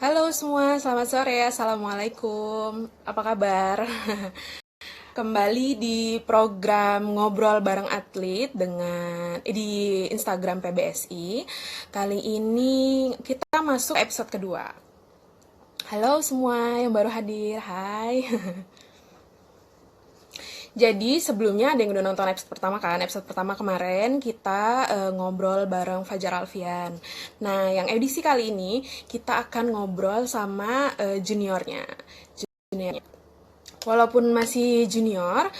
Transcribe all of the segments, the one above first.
Halo semua, selamat sore. Assalamualaikum. Apa kabar? Kembali di program Ngobrol Bareng Atlet di Instagram PBSI. Kali ini kita masuk episode kedua. Halo semua yang baru hadir. Hai. Jadi sebelumnya ada yang udah nonton episode pertama kan? Episode pertama kemarin kita ngobrol bareng Fajar Alfian. Nah, yang edisi kali ini kita akan ngobrol sama juniornya. Walaupun masih junior,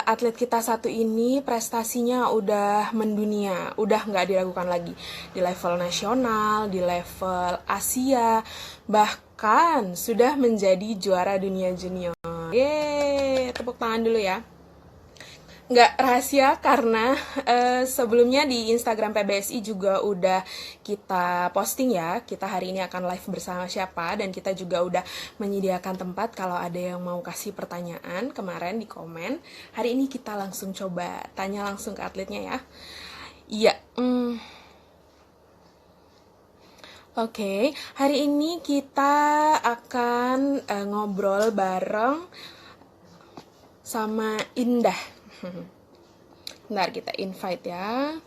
atlet kita satu ini prestasinya udah mendunia, udah nggak diragukan lagi di level nasional, di level Asia, bahkan sudah menjadi juara dunia junior. Yeay, tepuk tangan dulu ya. Nggak rahasia karena sebelumnya di Instagram PBSI juga udah kita posting ya, kita hari ini akan live bersama siapa, dan kita juga udah menyediakan tempat kalau ada yang mau kasih pertanyaan kemarin di komen. Hari ini kita langsung coba tanya langsung ke atletnya ya. Iya, Oke, hari ini kita akan ngobrol bareng sama Indah. Bentar, kita invite ya.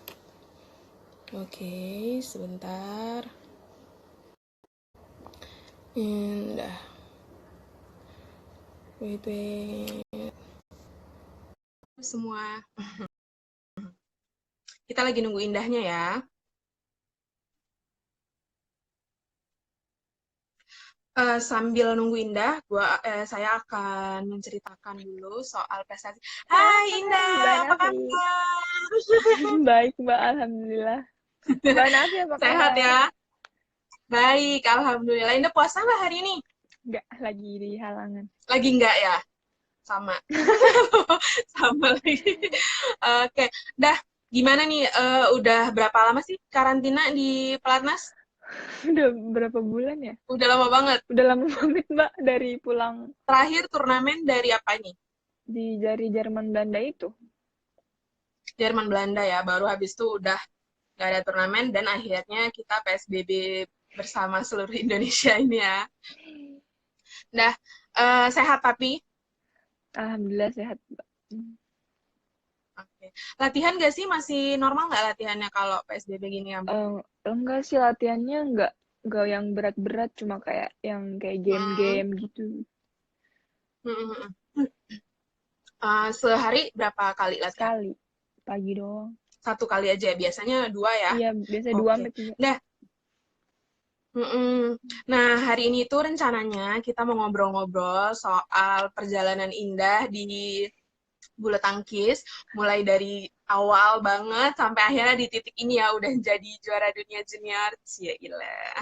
Oke, sebentar. Indah. Wait. Semua. Kita lagi nunggu Indahnya ya. Sambil nunggu Indah, saya akan menceritakan dulu soal prestasi. Hai Mbak Indah, apa Nafi. kabar? Baik, Mbak. Alhamdulillah. Mbak Nafi apa Sehat kabar? ya? Baik, Alhamdulillah. Indah puasa nggak hari ini? Enggak, lagi di halangan. Lagi nggak ya? Sama. Sama lagi. Oke, dah. Gimana nih? Udah berapa lama sih karantina di Pelatnas? Udah berapa bulan ya? Udah lama banget. Udah lama banget, Mbak, dari pulang Terakhir turnamen dari apa nih? dari Jerman Belanda itu. Jerman Belanda ya. Baru habis itu udah nggak ada turnamen dan akhirnya kita PSBB bersama seluruh Indonesia ini ya. Nah, sehat tapi. Alhamdulillah sehat, Mbak. Oke. Latihan nggak sih? Masih normal nggak latihannya kalau PSBB gini ya, Mbak? Eh, enggak sih latihannya enggak yang berat-berat, cuma kayak Hmm. game-game gitu. Hmm, hmm, hmm. Sehari berapa kali latihan? Sekali pagi doang. Satu kali aja ya? Biasanya dua ya? Iya, biasa 2 Oke. sampai 3. Nah, nah, hari ini tuh rencananya kita mau ngobrol-ngobrol soal perjalanan Indah di bulu tangkis, mulai dari awal banget sampai akhirnya di titik ini ya udah jadi juara dunia junior. Cielah.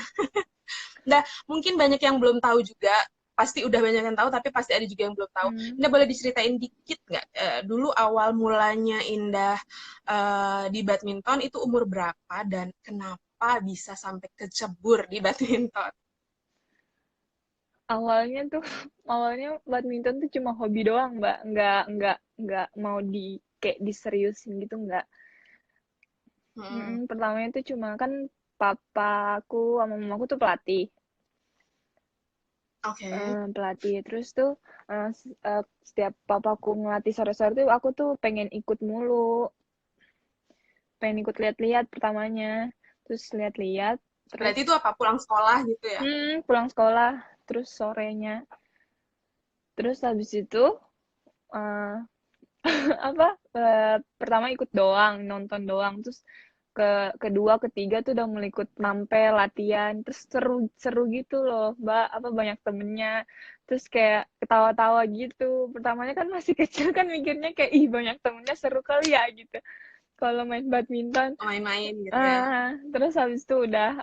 Nah, mungkin banyak yang belum tahu juga, pasti udah banyak yang tahu, tapi pasti ada juga yang belum tahu. Hmm. Indah boleh diceritain dikit nggak? Dulu awal mulanya Indah di badminton itu umur berapa dan kenapa bisa sampai kecebur di badminton? Awalnya tuh awalnya badminton tuh cuma hobi doang, Mbak. Nggak mau kayak diseriusin gitu, nggak. Hmm, Pertamanya tuh cuma kan papaku sama mamaku tuh pelatih. oke. Pelatih. Terus tuh setiap papaku ngelatih sore-sore tuh aku tuh pengen ikut mulu. Pengen ikut lihat-lihat pertamanya. Terus lihat-lihat, terus Berarti itu apa pulang sekolah gitu ya? pulang sekolah, terus sorenya. Terus habis itu eh, apa pertama ikut doang, nonton doang, terus kedua ketiga tuh udah mulai ikut nampel latihan, terus seru seru gitu loh, Mbak, apa banyak temennya, terus kayak ketawa-tawa gitu. Pertamanya kan masih kecil kan mikirnya kayak ih banyak temennya seru kali ya gitu kalau main badminton. Main-main gitu ya? Terus habis itu udah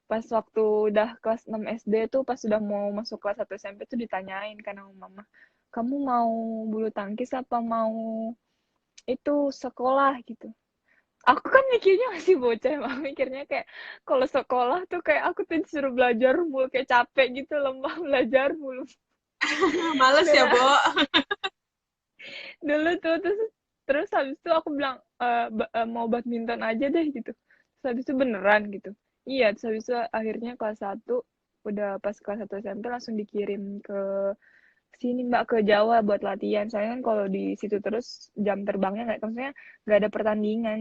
pas waktu udah kelas 6 SD tuh, pas udah mau masuk kelas 1 SMP tuh ditanyain kan sama mama, kamu mau bulu tangkis apa mau itu sekolah gitu. Aku kan mikirnya masih bocah, emang mikirnya kayak kalau sekolah tuh kayak aku tuh disuruh belajar mulu, kayak capek gitu, lemah belajar mulu. Males ya, Dulu, Bo? dulu tuh terus habis itu aku bilang mau badminton aja deh gitu. Terus habis itu beneran gitu. Iya, terus habis itu akhirnya kelas 1 udah pas kelas 1 SMP langsung dikirim ke sini Mbak, ke Jawa buat latihan. Soalnya kan kalau di situ terus jam terbangnya nggak, maksudnya nggak ada pertandingan,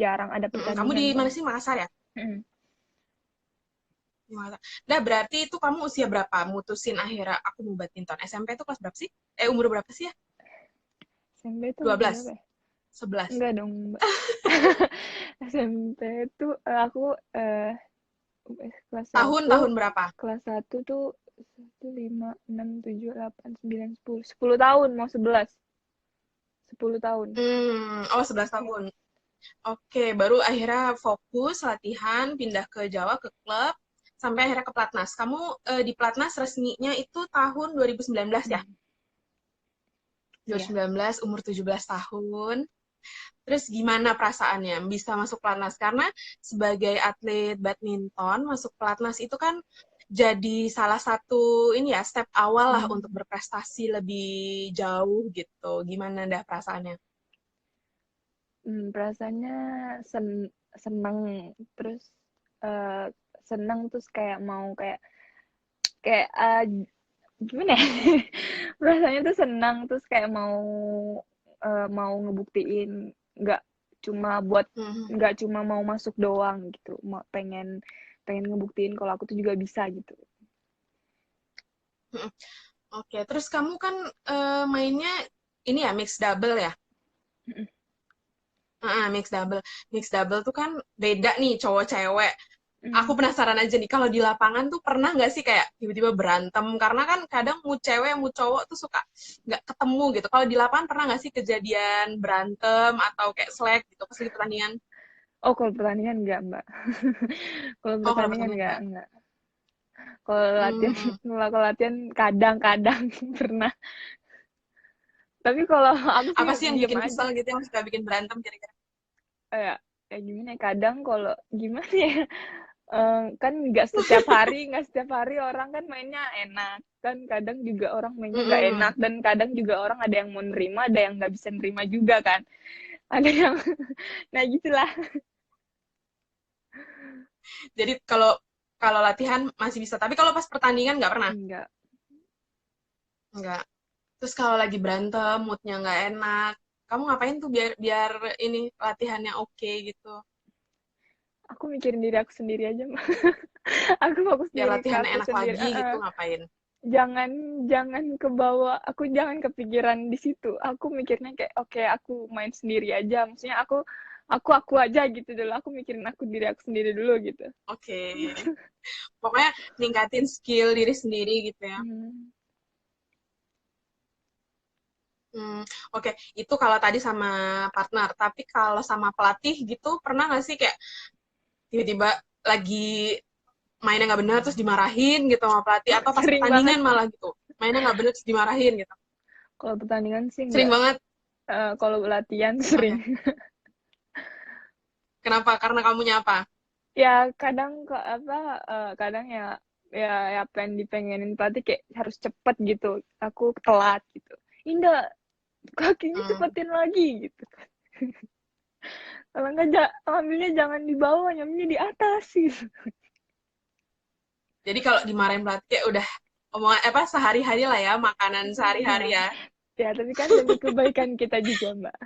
jarang ada Kamu pertandingan di kan. mana sih, Makassar ya? Mm. Di Makassar. Nah, berarti itu kamu usia berapa mutusin akhirnya aku mau badminton? SMP itu kelas berapa sih? Umur berapa sih ya? SMP itu Dua umur belas, berapa ya? 11. Enggak dong Mbak. SMP itu aku kelas satu, Tahun berapa? kelas satu tuh 1, 5, 6, 7, 8, 9, 10, 10 tahun, mau 11, 10 tahun. Oh, 11 tahun. Oke, baru akhirnya fokus latihan, pindah ke Jawa, ke klub, sampai akhirnya ke Platnas. Kamu di Platnas resminya itu tahun 2019 ya? Hmm, iya. 2019, umur 17 tahun. Terus gimana perasaannya bisa masuk Platnas? Karena sebagai atlet badminton, masuk Platnas itu kan jadi salah satu ini ya, step awal lah untuk Hmm. berprestasi lebih jauh gitu. Gimana dah perasaannya? Perasaannya seneng, terus eh, seneng, terus kayak mau kayak kayak gimana ya? Rasanya tuh senang, terus kayak mau ngebuktiin, nggak cuma buat Mhm. nggak cuma mau masuk doang gitu, mau pengen pengen ngebuktiin kalau aku tuh juga bisa gitu. Mhm. Oke, terus kamu kan mainnya ini ya mix double ya? Mix double. Mix double tuh kan beda nih cowok cewek. Aku Mm. penasaran aja nih, kalau di lapangan tuh pernah nggak sih kayak tiba-tiba berantem? Karena kan kadang mu cewek, mu cowok tuh suka nggak ketemu gitu. Kalau di lapangan pernah nggak sih kejadian berantem atau kayak selek gitu pas lagi pertandingan? Oh, kalau pertandingan enggak, Mbak. Kalau Oh, kalau pertandingan pertandingan enggak, nggak. enggak. Kalau latihan, Hmm. kalau latihan kadang-kadang pernah. Tapi kalau aku sih Apa sih yang diem bikin aja. kesel gitu, yang suka bikin berantem kira-kira? Ya, ya gimana ya, kadang kalau gimana ya, kan nggak setiap hari orang kan mainnya enak, kan kadang juga orang mainnya nggak enak, Mm-mm. dan kadang juga orang ada yang mau nerima, ada yang nggak bisa nerima juga kan, ada yang nah gitulah. Jadi kalau kalau latihan masih bisa, tapi kalau pas pertandingan nggak pernah? Enggak, Nggak. Terus kalau lagi berantem, moodnya nggak enak, kamu ngapain tuh biar biar ini latihannya oke gitu? aku mikirin diri aku sendiri aja Mbak. Aku fokus Biar diri ke latihannya aku enak sendiri. lagi gitu ngapain? Jangan jangan kebawa, aku jangan kepikiran di situ, aku mikirnya kayak oke, aku main sendiri aja, maksudnya aku aja gitu dulu, aku mikirin diri aku sendiri dulu gitu. Oke. Pokoknya ningkatin skill diri sendiri gitu ya. Hmm. Hmm, oke. Itu kalau tadi sama partner. Tapi kalau sama pelatih gitu, pernah nggak sih kayak tiba-tiba lagi mainnya nggak bener terus dimarahin gitu sama pelatih atau pas Sering banget. pertandingan malah gitu mainnya nggak bener terus dimarahin gitu? Kalau pertandingan sih Sering enggak. banget. Kalau latihan sering. Oke. Kenapa? Karena kamunya apa? Ya kadang kadang ya, ya apa yang dipengenin pelatih kayak harus cepet gitu, aku telat gitu. Indah, kakinya Hmm. cepetin lagi gitu. Kalau enggak, ambilnya jangan di bawah, nyamnya di atas gitu. Jadi kalau dimarahin pelatih kayak udah omongan apa sehari-hari lah ya, makanan sehari-hari Ya, ya. ya tapi kan demi kebaikan kita juga, Mbak.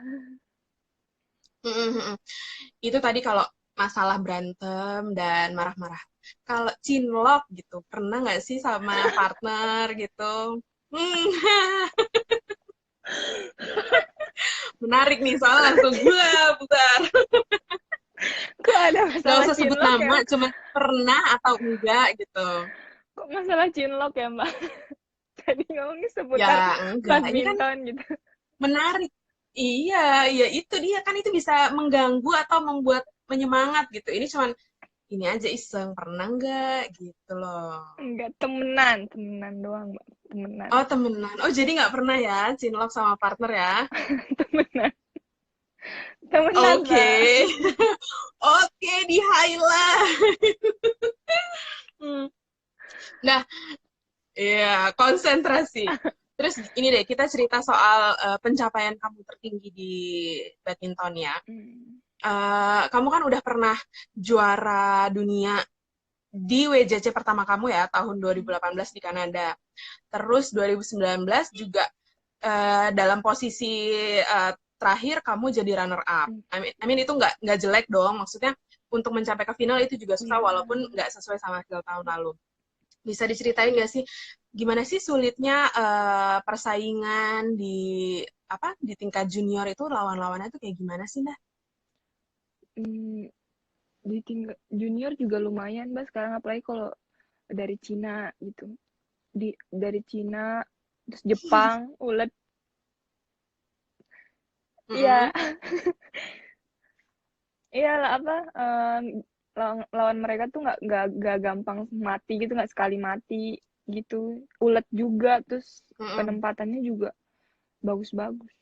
Mm, mm, mm. Itu tadi kalau masalah berantem dan marah-marah. Kalau cinlok gitu, pernah nggak sih sama partner gitu? Hmm, menarik nih, soalnya langsung gula butar. Kok ada Nggak masalah usah sebut cinlok ya? nama, cuman pernah atau enggak gitu. Kok masalah cinlok ya, Mbak? Tadi ngomongnya seputar Ya enggak, ini kan badminton gitu. menarik. Iya, ya itu dia kan itu bisa mengganggu atau membuat menyemangat gitu. Ini cuman ini aja iseng, pernah nggak gitu loh. Enggak, temenan, temenan doang, Mbak. Temenan. Oh temenan, oh jadi nggak pernah ya cinlok sama partner ya? Temenan. Temenan, Oke, Mbak. oke di highlight. Hmm. Nah, ya konsentrasi. Terus ini deh, kita cerita soal pencapaian kamu tertinggi di badminton ya. Hmm. Kamu kan udah pernah juara dunia di WJC pertama kamu ya, tahun 2018 di Kanada. Terus 2019 juga dalam posisi terakhir kamu jadi runner up. I mean itu nggak jelek dong, maksudnya untuk mencapai ke final itu juga susah walaupun nggak sesuai sama hasil tahun lalu. Bisa diceritain nggak sih gimana sih sulitnya persaingan di tingkat junior itu, lawan-lawannya tuh kayak gimana sih, Nah? Di tingkat junior juga lumayan, Mbak, sekarang apalagi kalau dari Cina gitu. Dari Cina, terus Jepang, ulet. Iya. Iya lah, apa, lawan mereka tuh nggak gampang mati gitu, nggak sekali mati gitu. Ulet juga, terus penempatannya juga bagus-bagus.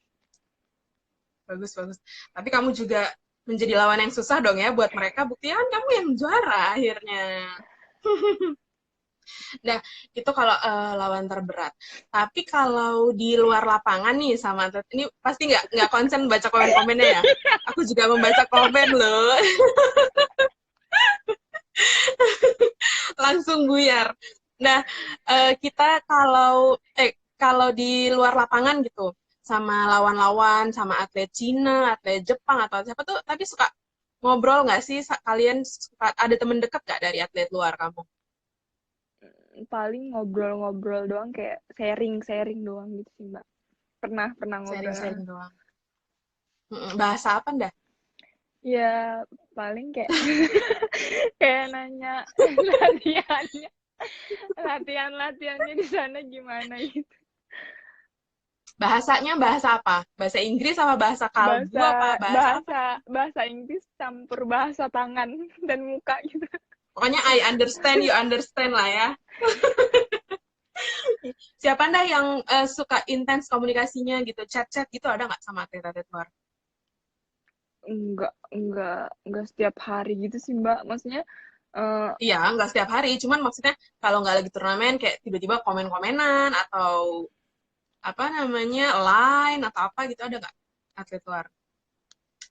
Bagus. Tapi kamu juga menjadi lawan yang susah dong ya buat mereka. Buktinya kan kamu yang juara akhirnya. Nah, itu kalau lawan terberat. Tapi kalau di luar lapangan nih sama atlet, ini pasti nggak konsen baca komen-komennya ya. Aku juga membaca komen loh. Langsung buyar. Nah, kita kalau di luar lapangan gitu, sama lawan-lawan, sama atlet Cina, atlet Jepang, atau siapa tuh, tapi suka ngobrol nggak sih? Kalian suka ada temen deket nggak dari atlet luar kamu? Paling ngobrol-ngobrol doang, kayak sharing doang gitu sih, Mbak. Pernah ngobrol. Sharing-sharing doang. Bahasa apa ndah? Ya, paling kayak kayak nanya latihannya, latihannya di sana gimana gitu. Bahasanya bahasa apa? Bahasa Inggris sama bahasa kalbu Bahasa apa bahasa apa? bahasa bahasa Inggris campur bahasa tangan dan muka gitu. Pokoknya I understand, you understand lah ya. Siapa ndah yang suka intens komunikasinya gitu, chat-chat gitu, ada nggak sama atlet-atlet luar? Enggak setiap hari gitu sih, Mbak. Maksudnya Iya, nggak setiap hari. Cuman maksudnya kalau nggak lagi turnamen, kayak tiba-tiba komen-komenan atau apa namanya, line atau apa gitu, ada nggak atlet luar?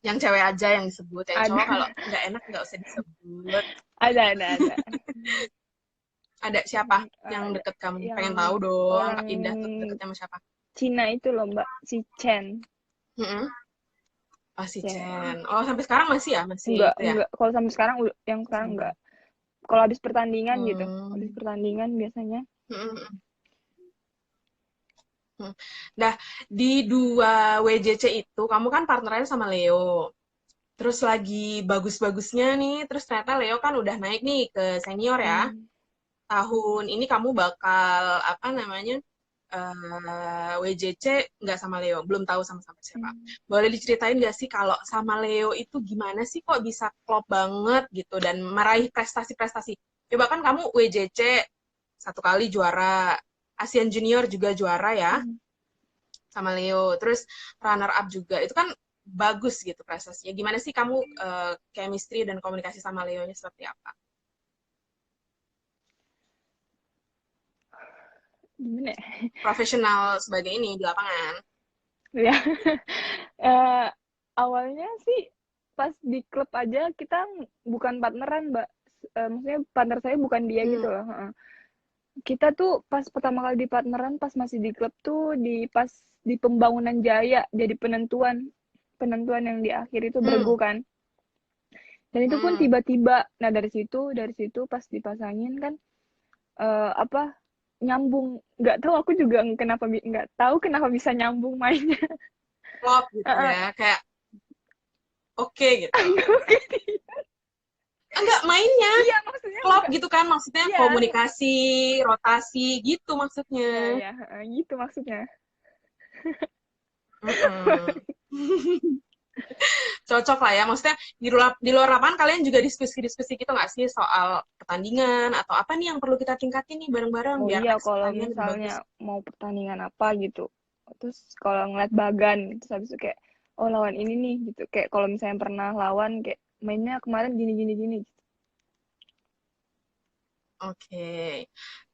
Yang cewek aja yang disebut, yang cowok ada kalau nggak enak nggak usah disebut. ada. Ada siapa yang Ada deket kamu? yang Pengen tahu dong, orang Kak Indah tuh deketnya sama siapa? Cina itu loh, Mbak, si Chen. Mm-mm. Oh, si Chen. Chen. Oh, sampai sekarang masih ya? Masih itu ya? Enggak. Kalau sampai sekarang yang sekarang Enggak. enggak. Kalau habis pertandingan gitu. Habis Hmm. pertandingan biasanya. Mm-mm. Nah, di 2 WJC itu, kamu kan partnerannya sama Leo. Terus lagi bagus-bagusnya nih, terus ternyata Leo kan udah naik nih ke senior ya. Tahun ini kamu bakal, apa namanya, WJC nggak sama Leo, belum tahu sama siapa. Boleh diceritain nggak sih kalau sama Leo itu gimana sih kok bisa klop banget gitu dan meraih prestasi-prestasi? Coba kan kamu WJC 1 kali juara, Asian Junior juga juara ya sama Leo, terus runner up juga. Itu kan bagus gitu prestasinya. Gimana sih kamu chemistry dan komunikasi sama Leo-nya seperti apa? Gimana ya? Profesional sebagai ini di lapangan. Ya. Eh, awalnya sih pas di klub aja kita bukan partneran, Mbak. Maksudnya partner saya bukan dia gitu loh. Kita tuh pas pertama kali di partneran pas masih di klub tuh pas di Pembangunan Jaya, jadi penentuan yang di akhir itu bergu kan. Dan itu pun tiba-tiba. Nah, dari situ pas dipasangin kan apa nyambung. Nggak tahu kenapa bisa nyambung mainnya. Klop gitu ya, kayak oke gitu. Enggak, mainnya Iya, maksudnya klop gitu kan, maksudnya iya. komunikasi, rotasi gitu maksudnya. Ya, gitu maksudnya. Cocok lah ya, maksudnya di luar lapangan kalian juga diskusi-diskusi gitu nggak sih soal pertandingan atau apa nih yang perlu kita tingkatin nih bareng-bareng Oh biar iya, next kalau pertandingan lebih bagus. misalnya mau pertandingan apa gitu. Terus kalau ngeliat Bagan, terus habis itu kayak, oh lawan ini nih gitu. Kayak kalau misalnya pernah lawan kayak mainnya kemarin gini gini gini. Oke.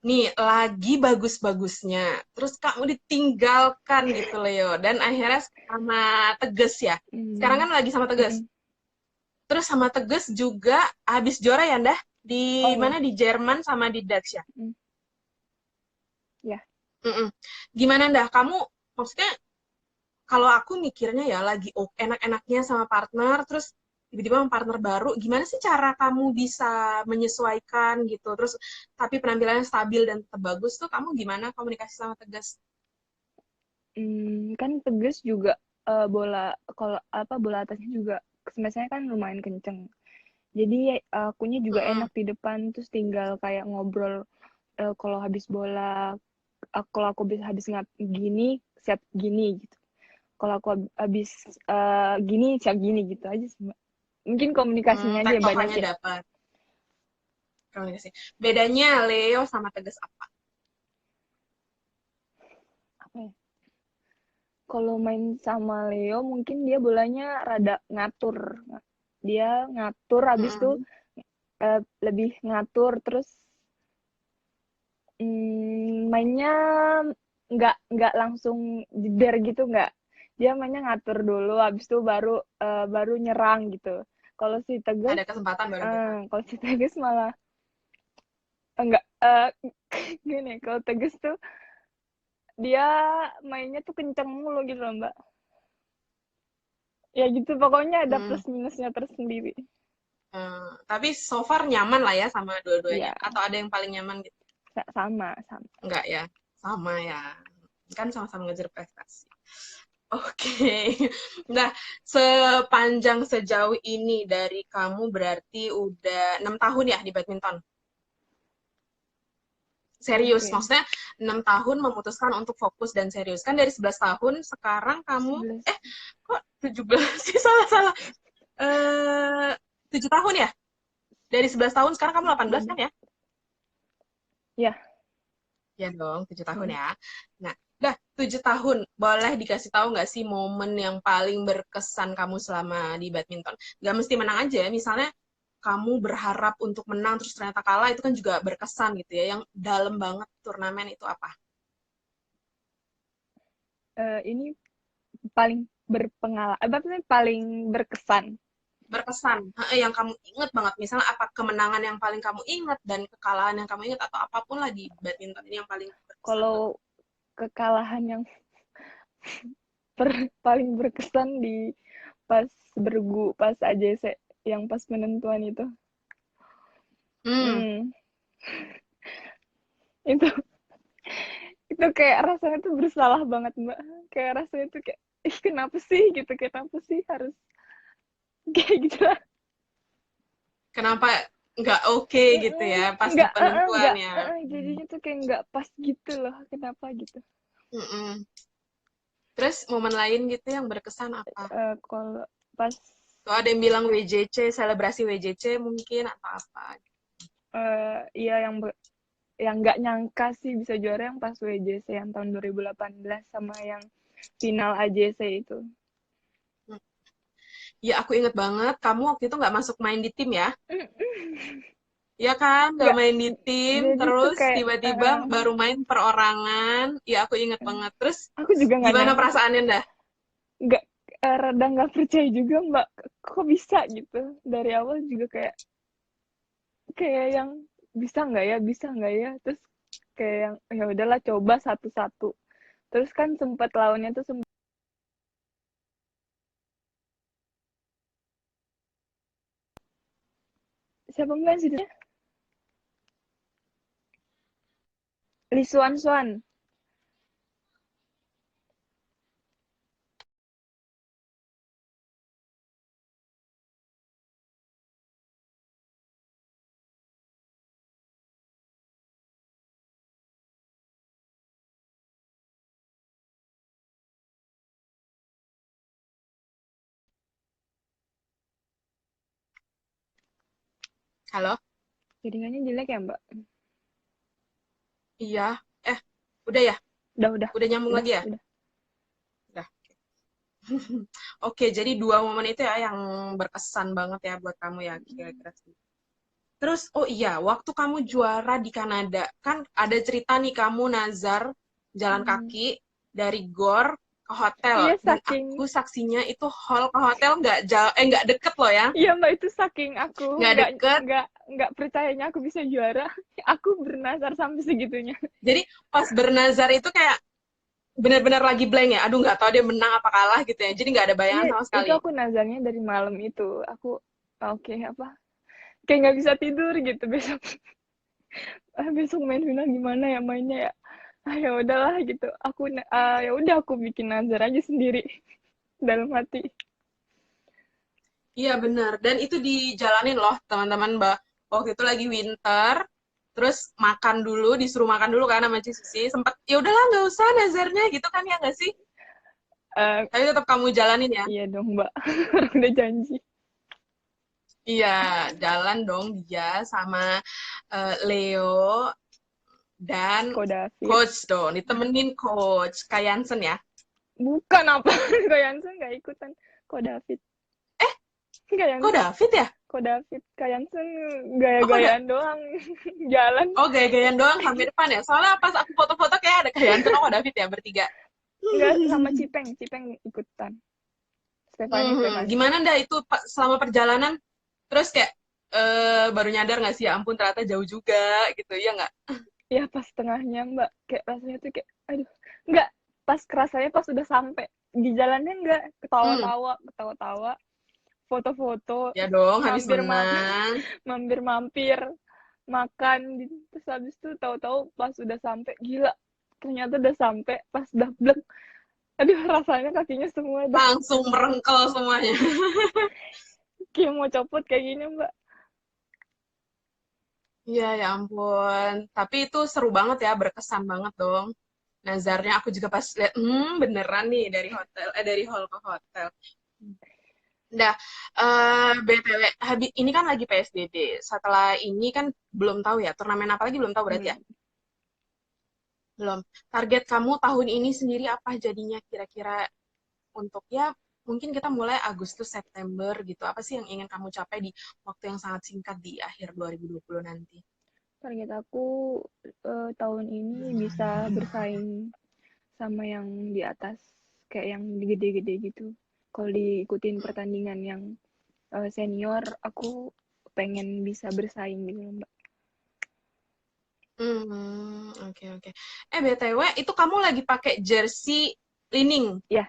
Nih, lagi bagus-bagusnya. Terus kamu ditinggalkan gitu, Leo. Dan akhirnya sama Teges ya. Sekarang kan lagi sama Teges. Terus sama Teges juga habis juara ya, Ndah? Di Oh iya. mana, di Jerman sama di Dutch ya? Mm, ya. Mm-mm. Gimana dah kamu, maksudnya kalau aku mikirnya ya lagi enak-enaknya sama partner, terus tiba-tiba sama partner baru, gimana sih cara kamu bisa menyesuaikan gitu, terus tapi penampilannya stabil dan tetap bagus tuh, kamu gimana komunikasi sama Tegas? Kan Tegas juga bola kalau apa bola atasnya juga smash-nya kan lumayan kenceng. Jadi akunya juga Mm-mm. enak di depan terus tinggal kayak ngobrol kalau habis bola kalau aku habis gini siap gini gitu. Kalau aku habis gini siap gini gitu aja sih, Mbak. Mungkin komunikasinya aja banyak Tektokannya ya. dapat komunikasi. Bedanya Leo sama Tegas apa? Apa ya? Kalau main sama Leo mungkin dia bolanya rada ngatur. Dia ngatur habis tuh Mm-mm. lebih ngatur terus mainnya nggak langsung jeder gitu nggak. Dia mainnya ngatur dulu habis itu baru nyerang gitu. Kalau si Tegas Ada kesempatan baru nyerang. kalau si Tegas malah enggak gini kalau Tegas tuh dia mainnya tuh kenceng mulu gitu loh Mbak. Ya gitu pokoknya ada Hmm. plus minusnya tersendiri. Tapi so far nyaman lah ya sama dua-duanya. Ya Atau ada yang paling nyaman gitu? sama. Enggak ya, sama ya. Kan sama-sama ngejar prestasi. Oke. Nah, sepanjang sejauh ini dari kamu berarti udah 6 tahun ya di badminton. Serius, Oke. maksudnya 6 tahun memutuskan untuk fokus dan serius. Kan dari 11 tahun, sekarang kamu, 11. kok 17 sih, salah-salah. 7 tahun ya? Dari 11 tahun, sekarang kamu 18 kan Beda. ya? Ya. Ya dong, 7 tahun ya. Nah, udah 7 tahun, boleh dikasih tahu nggak sih momen yang paling berkesan kamu selama di badminton? Nggak mesti menang aja, misalnya kamu berharap untuk menang terus ternyata kalah, itu kan juga berkesan gitu ya. Yang dalam banget turnamen itu apa? Ini paling berpengalaman apa sih paling berkesan. Berkesan, yang kamu inget banget. Misalnya apa kemenangan yang paling kamu inget dan kekalahan yang kamu inget, atau apapun lah di badminton ini yang paling berkesan Kalau buat. kekalahan yang paling berkesan di pas pas AJC yang pas penentuan itu. Hmm. Hmm, itu itu kayak rasanya tuh bersalah banget Mbak. Kayak rasanya tuh kayak ih kenapa sih gitu kenapa sih harus kayak gitu lah. Kenapa nggak oke gitu ya pas di Nggak penentuan nggak ya? jadinya tuh kayak nggak pas gitu loh kenapa gitu. Mm-mm. Terus momen lain gitu yang berkesan apa? Kalau pas Tuh ada yang bilang WJC, selebrasi WJC mungkin atau apa? iya yang nggak nyangka sih bisa juara yang pas WJC yang tahun 2018 sama yang final AJC itu. Hmm. Ya aku inget banget, kamu waktu itu nggak masuk main di tim ya? Ya kan, nggak Nggak, main di tim, jadi tuh terus kayak tiba-tiba baru main perorangan. Ya aku inget banget. Terus aku juga nggak gimana nyangka, perasaannya dah? nggak rada nggak percaya juga Mbak, kok bisa gitu. Dari awal juga kayak kayak yang bisa nggak ya, terus kayak yang ya udahlah coba satu-satu. Terus kan sempat lawannya tuh siapa Mbak sih? Lisuan Swan. Halo? Jaringannya jelek ya Mbak? Iya. Eh, udah ya? Udah udah Udah nyambung udah lagi ya? udah. Udah. Oke, jadi dua momen itu ya yang berkesan banget ya buat kamu ya kira-kira. Terus, oh iya, waktu kamu juara di Kanada, kan ada cerita nih kamu Nazar jalan Hmm. kaki dari GOR ke hotel, Iya dan saking aku saksinya itu hall ke hotel nggak jauh, nggak deket loh ya, iya Mbak itu saking aku nggak nggak deket. nggak nggak percayanya aku bisa juara. Aku bernazar sampai segitunya. Jadi pas bernazar itu kayak benar-benar lagi blank ya. Aduh nggak tahu dia menang apa kalah gitu ya. Jadi nggak ada Iya, bayangan sama itu sekali. aku nazarnya dari malam itu. Aku oke apa? Kayak nggak bisa tidur gitu besok. Besok main final gimana ya mainnya ya? Ya udahlah gitu. Ya udah aku bikin nazar aja sendiri dalam hati. Iya benar. Dan itu dijalanin loh teman-teman Mbak. Waktu itu lagi winter, terus makan dulu, disuruh makan dulu kan sama Ci Susi. Sempet ya udahlah nggak usah nazarnya gitu kan ya nggak sih? Eh, Tapi tetap kamu jalanin ya. iya dong Mbak, orang udah janji. Iya, jalan dong dia sama Leo dan Ko David. coach dong, ditemenin coach Kayansen ya. Bukan apa? Ko Jansen nggak ikutan. Ko David. Nggak Kok Jansen. David ya? Ko David. Kayansen Oh, kok gaya-gayaan doang. Jalan. oh gaya-gayaan doang sampai depan ya. Soalnya pas aku foto-foto kayak ada Kayansen sama David ya bertiga. Nggak sama Cipeng. Cipeng ikutan. Stefani, Stefani. Gimana dah itu selama perjalanan? Terus kayak baru nyadar nggak sih ya ampun ternyata jauh juga gitu ya nggak? Ya pas tengahnya Mbak. Kayak rasanya tuh kayak, aduh. Nggak. Pas kerasanya pas udah sampai. Di jalannya nggak. Hmm, Ketawa-tawa. Ketawa-tawa. Foto-foto. ya dong habis Mampir-mampir. menang. Mampir-mampir. Makan gitu. Terus habis itu tahu-tahu pas udah sampai gila, ternyata udah sampai pas udah blek, aduh rasanya kakinya semua dah Langsung merengkel semuanya. kayak mau copot kayak gini Mbak. Iya ya ampun. Tapi itu seru banget ya, berkesan banget dong. Nazarnya aku juga pas lihat, beneran nih dari hotel, dari hall ke hotel. Nah, BTW, ini kan lagi PSBB. Setelah ini kan belum tahu ya, turnamen apa lagi belum tahu berarti ya? Belum. Belum. Target kamu tahun ini sendiri apa jadinya kira-kira untuk ya mungkin kita mulai Agustus September gitu. Apa sih yang ingin kamu capai di waktu yang sangat singkat di akhir 2020 nanti? Target aku tahun ini bisa bersaing sama yang di atas, kayak yang gede-gede gitu. Kalau diikutin pertandingan yang senior, aku pengen bisa bersaing gitu Mbak. Oke oke. BTW, itu kamu lagi pakai jersey Lining. Ya,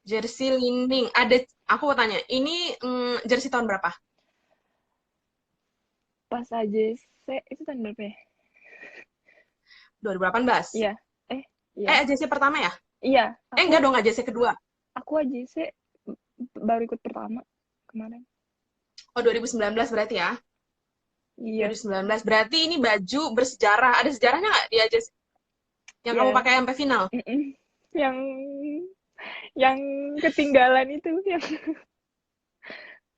Jersey Lining. Ada, aku mau tanya, ini jersey tahun berapa? pas aja itu tahun berapa ya? 2018. Iya, iya, Jersey pertama ya? iya. Enggak dong, nggak jersey kedua. Aku aja sih baru ikut pertama kemarin. Oh, 2019 berarti ya? Iya, 2019. Berarti ini baju bersejarah. Ada sejarahnya nggak dia jersey yang kamu iya. pakai sampai final? Yang yang ketinggalan itu, yang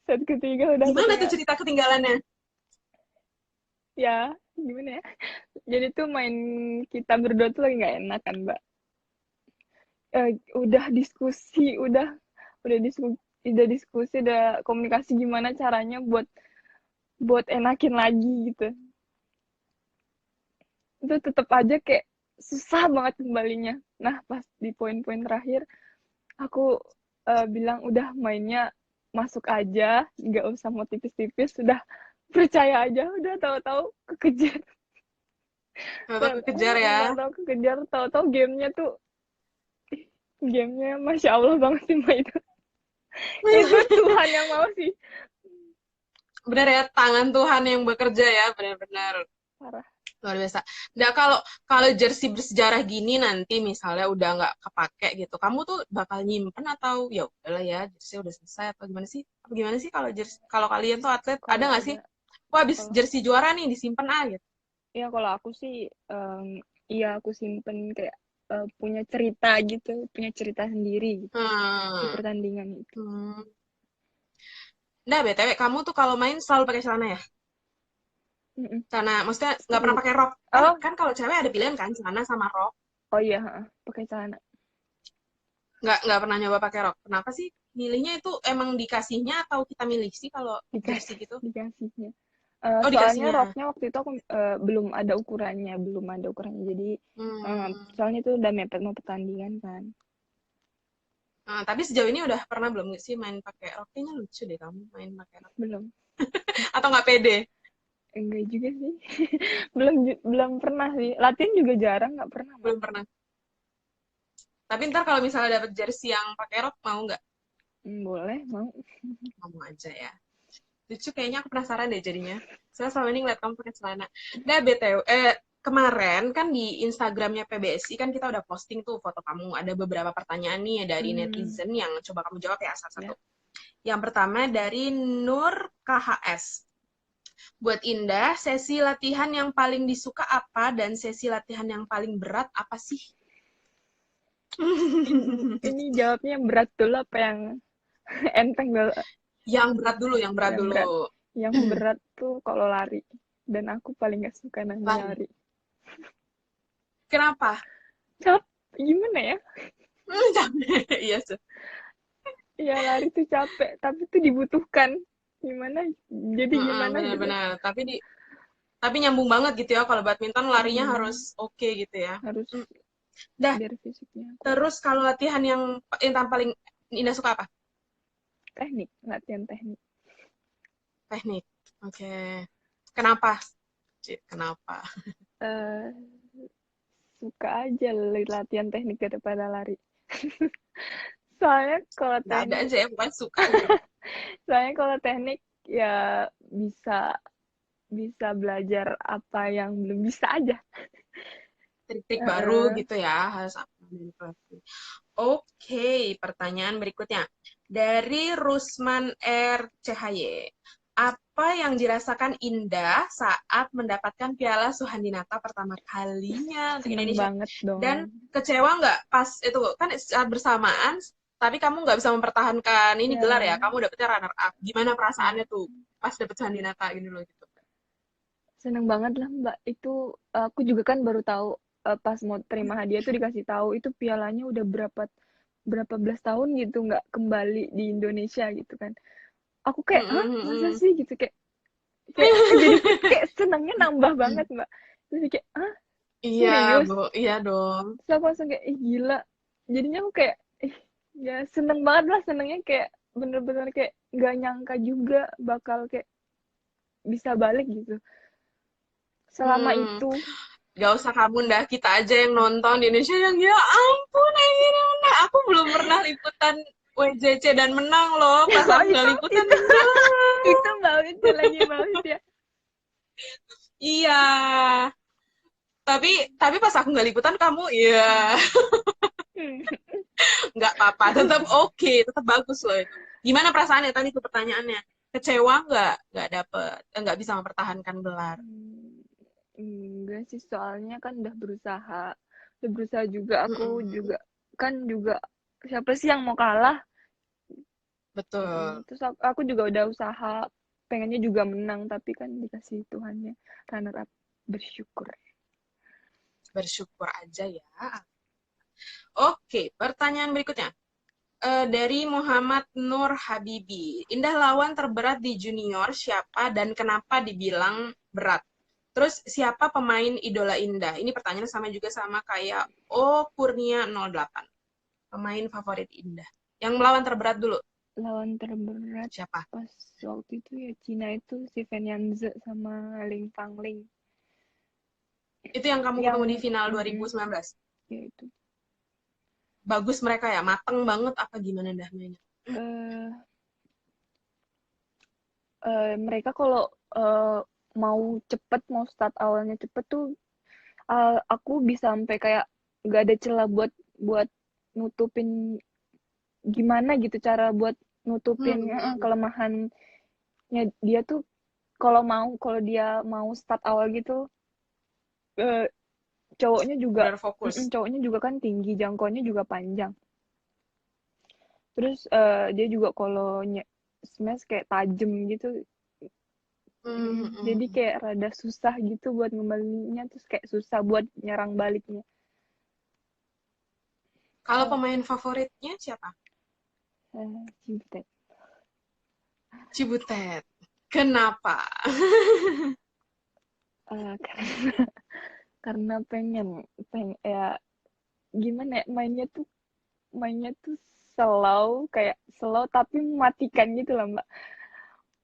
set ketiga udah Gimana tuh ketinggalan. cerita ketinggalannya? Ya, gimana ya? Jadi tuh main kita berdua tuh lagi nggak enak kan, Mbak. Udah diskusi, udah komunikasi gimana caranya buat buat enakin lagi gitu. Itu tetap aja kayak susah banget kembalinya. Nah, pas di poin-poin terakhir, aku bilang udah mainnya masuk aja, nggak usah mau tipis-tipis, sudah percaya aja, udah tahu-tahu kekejar. Atau kejar ya? Tahu-tahu kekejar, tahu-tahu gamenya masya Allah banget sih Mbak itu. Itu Tuhan yang mau sih, Benar ya, tangan Tuhan yang bekerja ya, benar-benar. parah. Luar biasa. Nah, kalau kalau jersey bersejarah gini nanti misalnya udah nggak kepake gitu, kamu tuh bakal nyimpen atau ya udahlah ya, jersey udah selesai atau gimana sih? Apa gimana sih kalau jersey, kalau kalian tuh atlet ada Kalau nggak sih? ada, Wah, habis kalau jersey juara nih disimpan gitu. ya kalau aku sih, iya aku simpen kayak punya cerita gitu, punya cerita sendiri gitu di Hmm. pertandingan itu. Hmm. Nah, BTW kamu tuh kalau main selalu pakai celana ya? Mm-mm. Celana, maksudnya nggak pernah Street. pakai rok. Kan Oh, kan kalau cewek ada pilihan kan, celana sama rok. oh iya, pakai celana. Nggak pernah nyoba pakai rok. Kenapa sih? Milihnya itu emang dikasihnya atau kita milih sih kalau jersey Dikasih, gitu? dikasihnya. Oh, Soalnya dikasihnya. roknya waktu itu aku belum ada ukurannya. Jadi Hmm. soalnya itu udah mepet mau pertandingan kan. Nah, tapi sejauh ini udah pernah belum sih main pakai rok? Kayaknya lucu deh kamu main pakai rok. Belum. Atau nggak pede? Enggak juga sih. Belum pernah sih. Latihan juga jarang, nggak pernah, Mbak. Belum pernah. Tapi ntar kalau misalnya dapet jersey yang pakai rok mau nggak? Boleh, mau. Mau aja ya. Lucu kayaknya aku penasaran deh jadinya. Saya selama ini ngeliat kamu pakai celana. Nah, BTW, kemarin kan di Instagramnya PBSI kan kita udah posting tuh foto kamu. Ada beberapa pertanyaan nih dari Hmm, netizen yang coba kamu jawab ya ya. satu-satu. Yang pertama dari Nur KHS. Buat Indah, sesi latihan yang paling disuka apa dan sesi latihan yang paling berat apa sih? Ini jawabnya yang berat dulu apa yang enteng dulu? Yang berat dulu, yang berat Yang berat. dulu. Yang berat tuh kalau lari. Dan aku paling gak suka namanya Lari. lari. Kenapa? Gimana ya? Capek. Iya, sih. Ya lari tuh capek, tapi tuh dibutuhkan. Gimana? Jadi Heeh, gimana gitu? benar-benar. Tapi nyambung banget gitu ya kalau badminton larinya harus Hmm, oke gitu ya. harus Hmm. Dah, biar fisiknya kuat. terus kalau latihan yang paling Indah suka apa? Teknik, latihan teknik. Teknik. Oke. Kenapa? Cik, kenapa? Eh, Suka aja latihan teknik daripada lari. Soalnya kalau Nggak ada teknik, aja ya, bukan suka aja. soalnya kalau teknik ya bisa bisa belajar apa yang belum bisa aja. Trik-trik baru Heeh. gitu ya, harus apa dari pelatih. Oke, pertanyaan berikutnya. Dari Rusman RCHY. Apa yang dirasakan Indah saat mendapatkan Piala Suhandinata pertama kalinya untuk Seneng Indonesia? banget Dan dong. kecewa nggak pas itu kan saat bersamaan, tapi kamu nggak bisa mempertahankan ini gelar ya, Ya, kamu dapetnya runner up. Gimana ya. perasaannya tuh pas dapet Suhandinata gini loh gitu? Seneng banget lah Mbak. Itu aku juga kan baru tahu pas mau terima hadiah tuh dikasih tahu itu pialanya udah berapa berapa belas tahun gitu nggak kembali di Indonesia gitu kan. Aku kayak, hah, masa Mm-mm. sih gitu kayak kayak jadi kayak senangnya nambah banget Mbak. Terus kayak, ah, Iya, serius? iya dong. Terus aku langsung kayak, ih gila. Jadinya aku kayak, ih ya seneng banget lah, senengnya kayak bener-bener kayak nggak nyangka juga bakal kayak bisa balik gitu. Selama Hmm. itu, Gak usah kamu dah, kita aja yang nonton di Indonesia yang ya ampun akhirnya menang. Aku belum pernah liputan WJC dan menang loh. Pas oh aku nggak itu liputan itu menang. itu banget ya lagi banget ya. Iya. Tapi pas aku nggak liputan kamu, iya Hmm. nggak apa-apa. Tetap oke, tetap bagus loh itu. Gimana perasaannya tadi tuh pertanyaannya? Kecewa nggak dapet, nggak bisa mempertahankan gelar. Enggak sih, soalnya kan udah berusaha juga aku Mm-mm. juga kan juga siapa sih yang mau kalah. Betul, Terus aku juga udah usaha pengennya juga menang tapi kan dikasih Tuhannya runner up, bersyukur. bersyukur aja ya. Oke, pertanyaan berikutnya. Dari Muhammad Nur Habibi. Indah lawan terberat di junior siapa dan kenapa dibilang berat? Terus siapa pemain idola Indah? Ini pertanyaan sama juga sama kayak O Kurnia 08. Pemain favorit Indah. Yang melawan terberat dulu. Lawan terberat Siapa? pas waktu itu ya Cina itu si Fen Yanze sama Ling Fangling Itu yang kamu ketemu di yang final 2019. ya itu Bagus mereka ya, mateng banget apa gimana dah mainnya? eh mereka kalau eh, mau cepet mau start awalnya cepet tuh aku bisa sampai kayak nggak ada celah buat buat nutupin gimana gitu cara buat nutupin Hmm, kelemahannya dia tuh kalau dia mau start awal gitu eh, cowoknya juga benar fokus. cowoknya juga kan tinggi jangkauannya juga panjang terus dia juga kalau smash kayak tajem gitu. Hmm, hmm, Jadi hmm. kayak rada susah gitu buat ngembalinya terus kayak susah buat nyerang baliknya. Kalau Eh, pemain favoritnya siapa? Cibutet. Cibutet. Kenapa? Karena pengen ya gimana ya mainnya tuh slow kayak slow tapi mematikan gitu lah Mbak.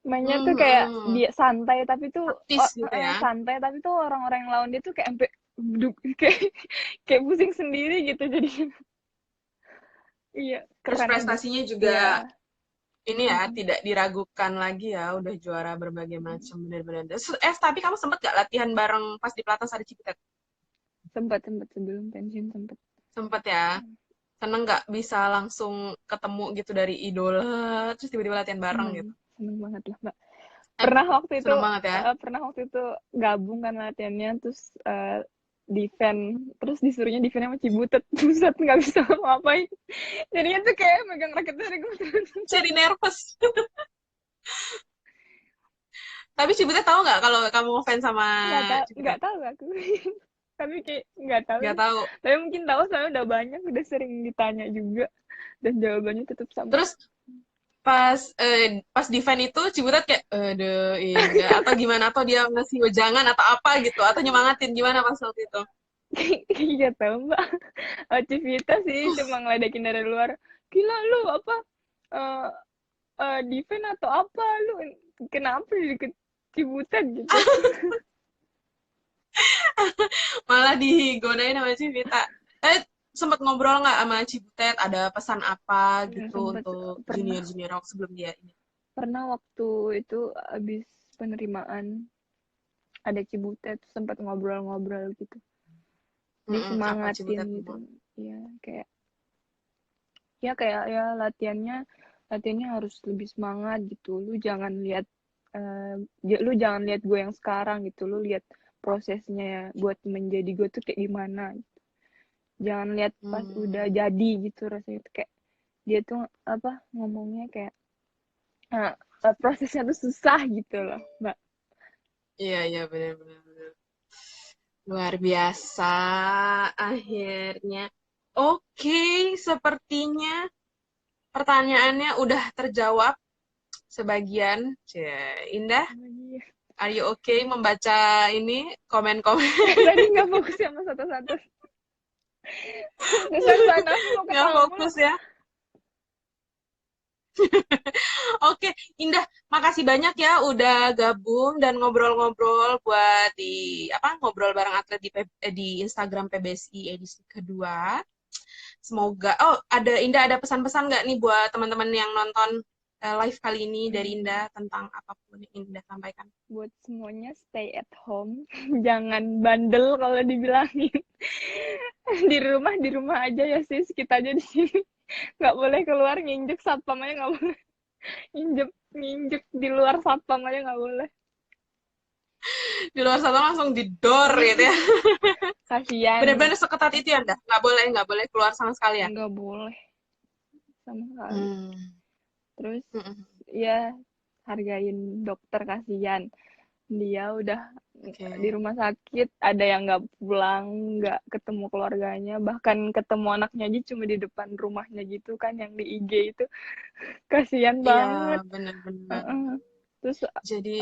Mainnya tuh kayak Hmm, dia santai tapi tuh taktis gitu ya. santai tapi tuh orang-orang yang lawan dia tuh kayak sampai kayak kayak pusing sendiri gitu jadi iya Terus keren aja. prestasinya juga Iya. ini ya Mm-mm. tidak diragukan lagi ya, udah juara berbagai macam bener-bener. Tapi kamu sempet gak latihan bareng pas di pelatnas ada Ciputat? Sempat sempat sebelum pensiun sempat. Sempet ya. Seneng nggak bisa langsung ketemu gitu dari idola, terus tiba-tiba latihan bareng Seneng gitu. seneng banget lah mbak. Eh, Pernah waktu itu seneng banget ya. pernah waktu itu gabung kan latihannya terus defend terus disuruhnya defend sama Cibutet pusat nggak bisa ngapain jadinya tuh kayak megang raket dari gue terus Jadi nervous. Tapi Cibutet tahu nggak kalau kamu ngefans sama nggak Cibutet? tahu aku tapi kayak nggak tahu Nggak sih tahu. tapi mungkin tahu soalnya udah banyak udah sering ditanya juga dan jawabannya tetap sama. Terus pas defend itu Cibutet kayak aduh Indah atau gimana, atau dia ngasih wejangan atau apa gitu, atau nyemangatin gimana pas waktu itu? Nggak tahu mbak aktivitas sih cuma ngeledekin dari luar gila lu apa eh defend atau apa lu kenapa dikit Cibutet gitu. Malah digodain sama Civita. Sempet ngobrol nggak sama Cibutet, ada pesan apa Ya, gitu sempet untuk pernah junior-junior aku sebelum dia ini? pernah waktu itu habis penerimaan ada Cibutet sempat ngobrol-ngobrol gitu Apa disemangatin Cibutet gitu ngomong? ya kayak ya latihannya harus lebih semangat gitu eh, lu jangan lihat gue yang sekarang gitu lu lihat prosesnya ya buat menjadi gue tuh kayak gimana gitu. Jangan lihat pas udah Hmm, jadi gitu rasanya tuh kayak dia tuh apa ngomongnya kayak eh, prosesnya tuh susah gitu loh mbak. iya iya benar-benar benar. Luar biasa akhirnya. Oke, sepertinya pertanyaannya udah terjawab sebagian. Indah, are you okay membaca ini komen-komen? Tadi nggak fokus sama satu-satu. Kesan aku mau Nggak ketawa mulu. fokus ya. Oke, Indah, makasih banyak ya udah gabung dan ngobrol-ngobrol buat di apa ngobrol bareng atlet di Instagram PBSI edisi kedua. Semoga ada Indah ada pesan-pesan nggak nih buat teman-teman yang nonton live kali ini dari Indah tentang apapun yang Indah sampaikan. Buat semuanya stay at home. Jangan bandel kalau dibilangin. Di rumah aja ya sis. Kita aja di sini. Nggak boleh keluar nginjek satpam aja nggak boleh. Nginjek nginjek di luar satpam aja nggak boleh. Di luar sana langsung didor gitu ya. Kasian. Bener-bener seketat itu ya, Indah. Nggak boleh keluar sama sekali ya. Nggak boleh sama sekali. Hmm. Terus Mm-mm. ya hargain dokter kasihan. Dia udah di Oke. rumah sakit ada yang nggak pulang nggak ketemu keluarganya bahkan ketemu anaknya aja cuma di depan rumahnya gitu kan yang di IG itu kasihan Iya, banget. bener-bener. Heeh. terus Jadi,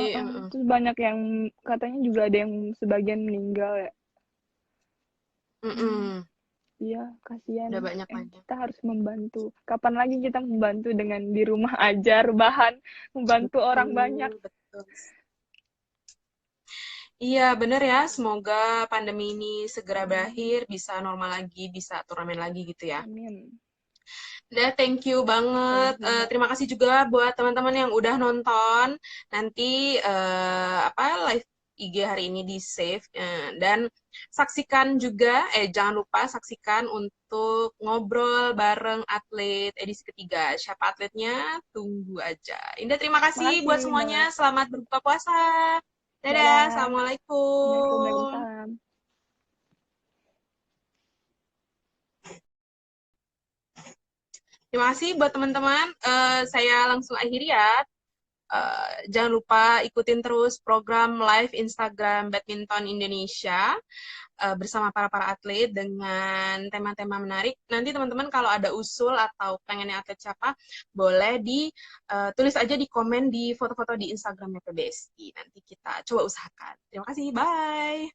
terus banyak yang katanya juga ada yang sebagian meninggal ya. Hmm, mm-mm. iya kasihan. Udah banyak lagi. Kita harus membantu kapan lagi kita membantu dengan di rumah aja rebahan membantu orang banyak. Betul, betul. Iya, bener ya. Semoga pandemi ini segera berakhir, bisa normal lagi, bisa turnamen lagi gitu ya. Amin. Udah, thank you banget. Thank you mbak. Terima kasih juga buat teman-teman yang udah nonton. Nanti apa live IG hari ini di save dan saksikan juga. Jangan lupa saksikan untuk ngobrol bareng atlet edisi ketiga. Siapa atletnya? Tunggu aja. Indah, terima kasih Makasih buat semuanya. mbak. Selamat berbuka puasa. Dadah, Dadah. Assalamualaikum assalamualaikum. waalaikumsalam. Terima kasih buat teman-teman. Saya langsung akhiri ya. Jangan lupa ikutin terus program live Instagram Badminton Indonesia bersama para atlet dengan tema-tema menarik. Nanti teman-teman kalau ada usul atau pengennya atlet siapa, boleh ditulis aja di komen di foto-foto di Instagramnya PBSI. Nanti kita coba usahakan. Terima kasih, bye.